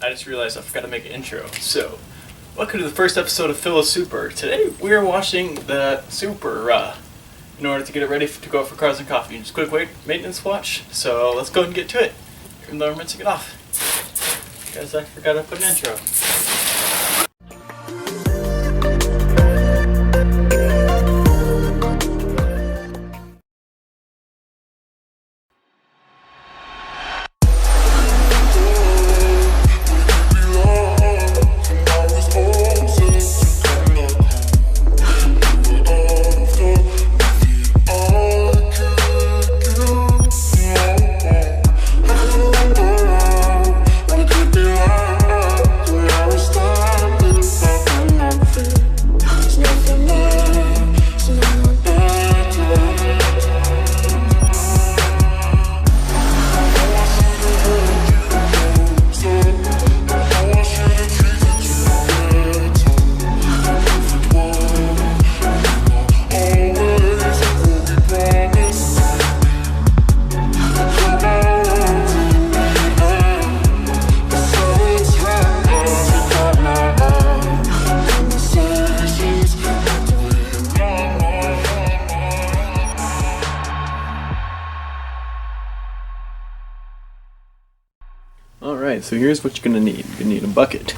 I just realized I forgot to make an intro. So, welcome to the first episode of Pt. Supra. Today we are washing the Supra in order to get it ready to go for cars and coffee. Just quick maintenance watch. So let's go and get to it. Even though I'm rinsing it off. Guys, I forgot to put an intro. Alright, so here's what you're going to need. You're going to need a bucket,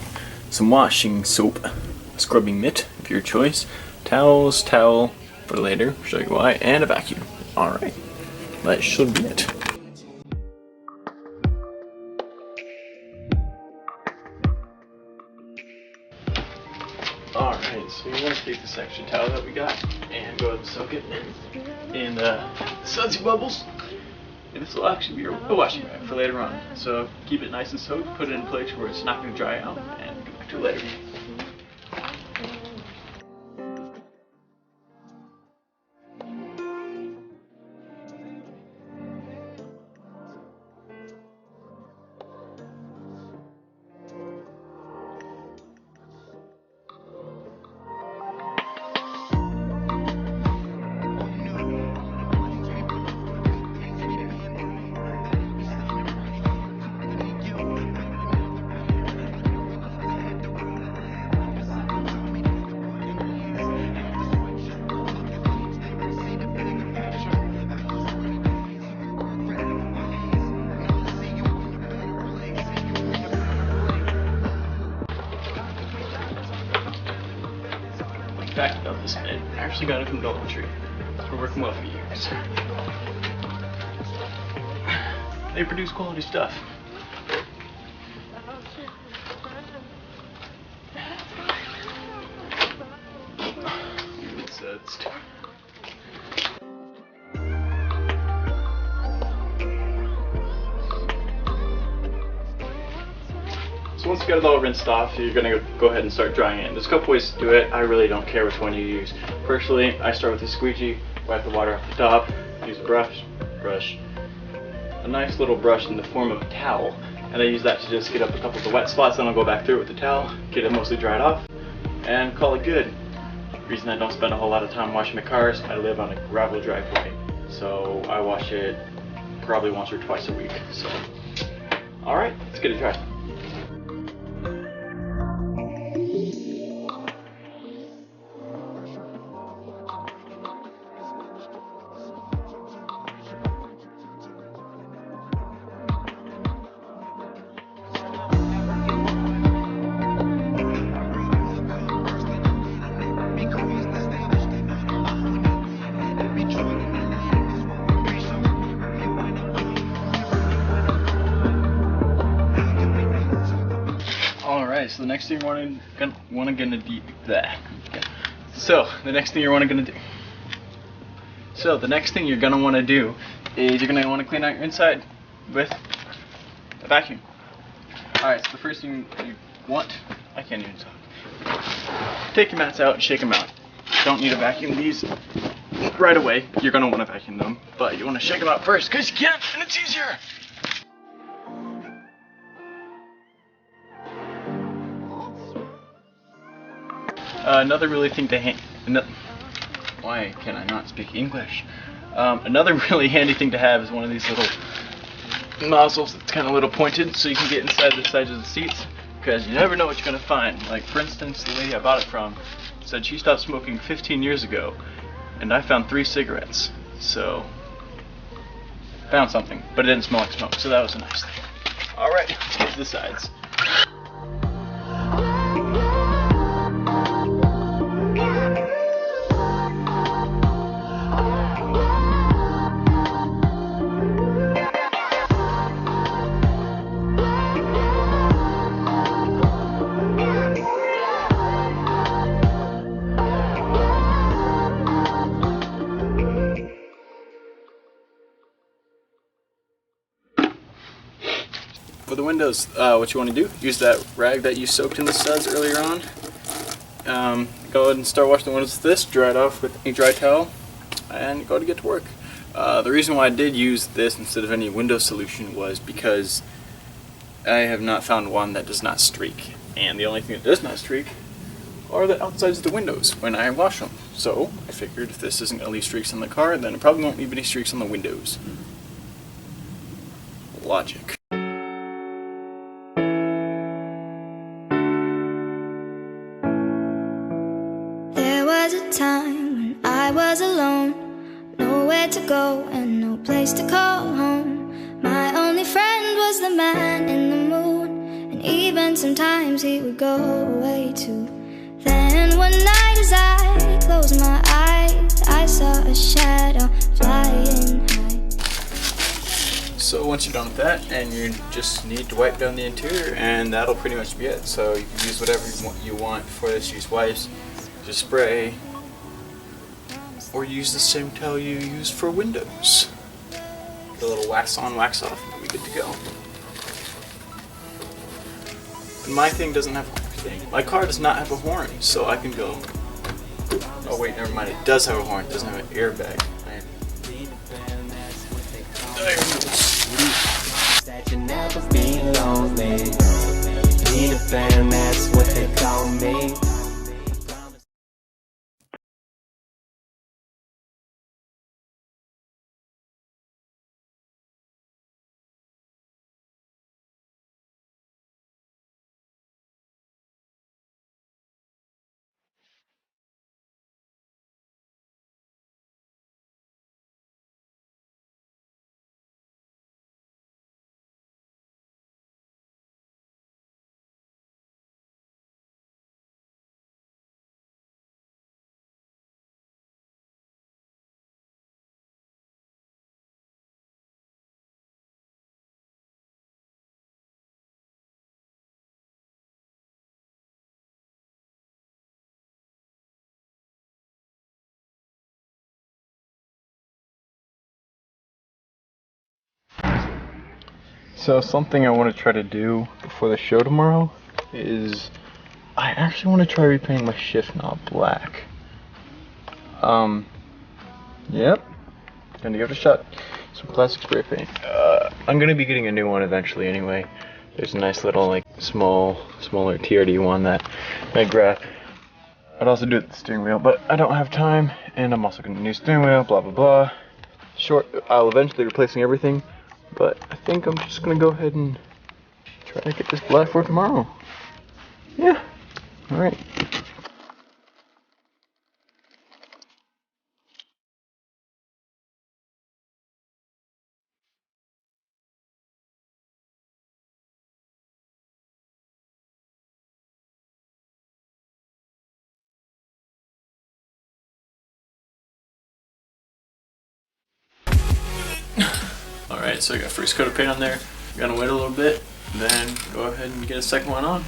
some washing soap, a scrubbing mitt of your choice, towel for later, show you why, and a vacuum. Alright, that should be it. Alright, so you want to take this extra towel that we got and go ahead and soak it in sudsy bubbles. And this will actually be your washing rag for later on. So keep it nice and soaked, put it in a place where it's not going to dry out, and get back to it later. Fact about this mitt, I actually got it from Dollar Tree. It's been working well for years. They produce quality stuff. It's So once you got it all rinsed off, you're going to go ahead and start drying it. There's a couple ways to do it. I really don't care which one you use. Personally, I start with a squeegee, wipe the water off the top, use a brush, a nice little brush in the form of a towel, and I use that to just get up a couple of the wet spots, then I'll go back through it with the towel, get it mostly dried off, and call it good. The reason I don't spend a whole lot of time washing my cars, I live on a gravel driveway, so I wash it probably once or twice a week. So, alright, let's get it dry. So the next thing you're gonna do. So the next thing you're gonna want to do is you're gonna want to clean out your inside with a vacuum. Alright, so the first thing you want, I can't even talk. Take your mats out and shake them out. Don't need a vacuum these right away. You're gonna want to vacuum them, but you want to shake them out first because you can, and it's easier. Another really thing to why can I not speak English? Another really handy thing to have is one of these little nozzles. It's kind of a little pointed, so you can get inside the sides of the seats, because you never know what you're gonna find. Like, for instance, the lady I bought it from said she stopped smoking 15 years ago, and I found 3 cigarettes. So, found something, but it didn't smell like smoke, so that was a nice thing. Alright, let's get to the sides. For the windows, what you want to do, use that rag that you soaked in the suds earlier on. Go ahead and start washing the windows with this, dry it off with a dry towel, and go to get to work. The reason why I did use this instead of any window solution was because I have not found one that does not streak. And the only thing that does not streak are the outsides of the windows when I wash them. So I figured if this isn't going to leave streaks on the car, then it probably won't leave any streaks on the windows. Logic. Time when I was alone, nowhere to go and no place to call home. My only friend was the man in the moon, and even sometimes he would go away too. Then one night as I closed my eyes, I saw a shadow flying high. So once you're done with that, and you just need to wipe down the interior, and that'll pretty much be it. So you can use whatever you want for this. Use wipes, just spray, or use the same towel you use for windows. Get a little wax on, wax off, and we'll be good to go. And my thing doesn't have a thing. My car does not have a horn, so I can go. Oh wait, never mind. It does have a horn. It doesn't have an airbag. That you never be lonely. Need a fan, that's what they call me. So something I want to try to do before the show tomorrow is I actually want to try repainting my shift knob black. Yep, gonna give it a shot. Some plastic spray paint. I'm gonna be getting a new one eventually anyway. There's a nice little like smaller TRD one that I grab. I'd also do it with the steering wheel, but I don't have time, and I'm also gonna new steering wheel, blah blah blah. I'll eventually replacing everything. But I think I'm just gonna go ahead and try to get this black for tomorrow. Yeah. Alright. Alright, so I got first coat of paint on there. I'm gonna wait a little bit, then go ahead and get a second one on.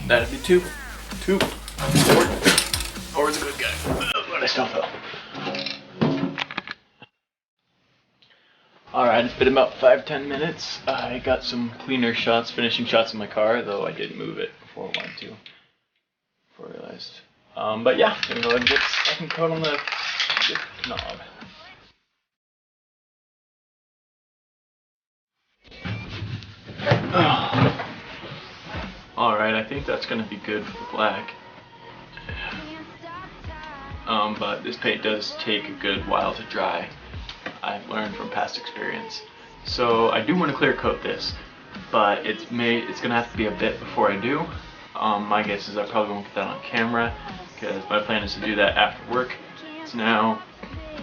That'd be two. Or it's a good guy. But I still fell. Alright, it's been about 5-10 minutes. I got some cleaner shots, finishing shots in my car, though I did move it before I wanted to. Before I realized. But yeah, I'm gonna go ahead and get a second coat on the knob. Alright, I think that's going to be good for the black. But this paint does take a good while to dry. I've learned from past experience. So I do want to clear coat this, but it's gonna have to be a bit before I do. My guess is I probably won't get that on camera because my plan is to do that after work. It's now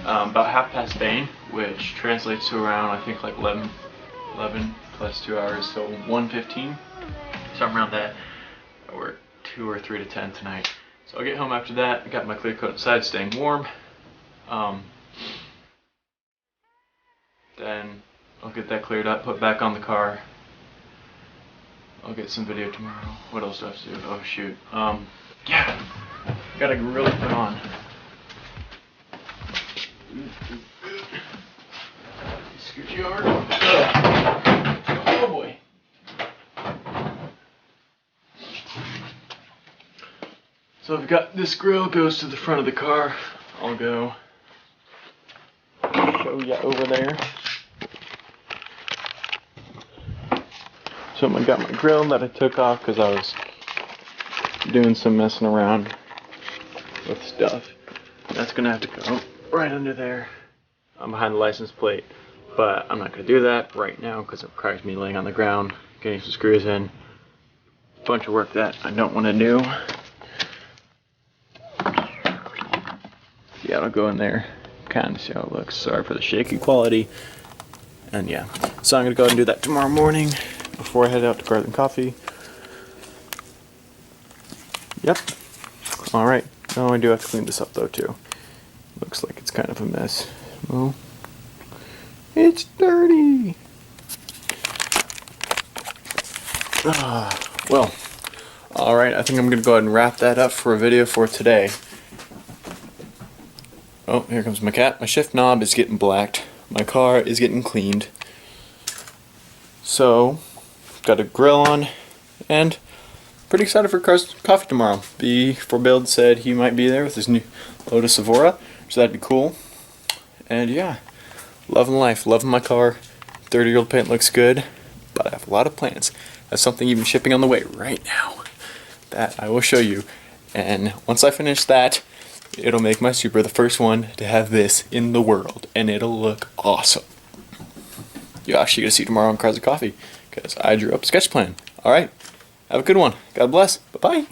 about 8:30, which translates to around, I think, like 11 plus 2 hours, so 1:15, something around that. I work 2 or 3 to 10 tonight. So I'll get home after that. I got my clear coat inside, staying warm. Then I'll get that cleared up, put back on the car. I'll get some video tomorrow. What else do I have to do? Oh shoot. Yeah. Got a grill to put on. Scoochie hard. Oh boy. So I've got this grill goes to the front of the car. I'll go show ya over there. So I got my grill that I took off because I was doing some messing around with stuff. That's gonna have to go right under there. I'm behind the license plate, but I'm not gonna do that right now because it requires me laying on the ground, getting some screws in. Bunch of work that I don't want to do. Yeah, I'll go in there, kind of see how it looks. Sorry for the shaky quality. And yeah, so I'm gonna go ahead and do that tomorrow morning before I head out to grab some coffee. Yep. Alright. Oh, I do have to clean this up though too. Looks like it's kind of a mess. Well, it's dirty. Well, alright, I think I'm gonna go ahead and wrap that up for a video for today. Oh, here comes my cat. My shift knob is getting blacked. My car is getting cleaned. So, got a grill on, and pretty excited for coffee tomorrow. Build said he might be there with his new Lotus Fatora, so that'd be cool. And yeah, loving life, loving my car. 30-year-old paint looks good, but I have a lot of plans. That's something even shipping on the way right now that I will show you. And once I finish that, it'll make my Supra the first one to have this in the world, and it'll look awesome. You're actually gonna see tomorrow on Cries of Coffee, because I drew up a sketch plan. Alright, have a good one. God bless. Bye-bye.